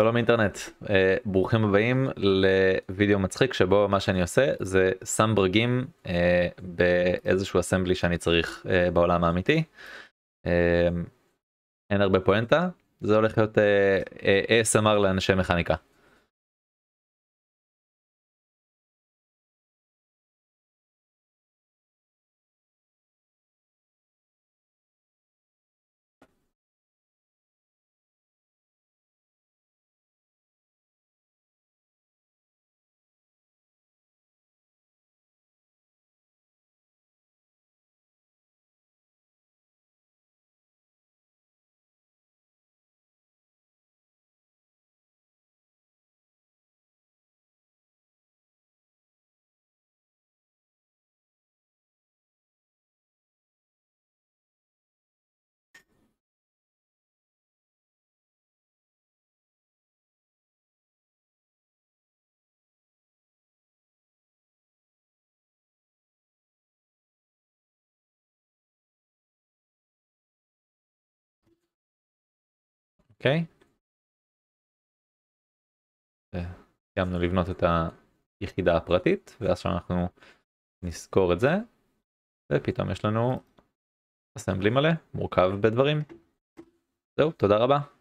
שלום אינטרנט, ברוכים הבאים לוידאו מצחיק שבו מה שאני עושה זה שם ברגים באיזשהו אסמבלי שאני צריך בעולם האמיתי. אין הרבה פואנטה, זה הולך להיות ASMR לאנשי מכניקה. אוקיי? סיימנו לבנות את היחידה הפרטית, ואז שאנחנו נסגור את זה, ופתאום יש לנו אסמבלי מלא, מורכב בדברים. זהו, תודה רבה.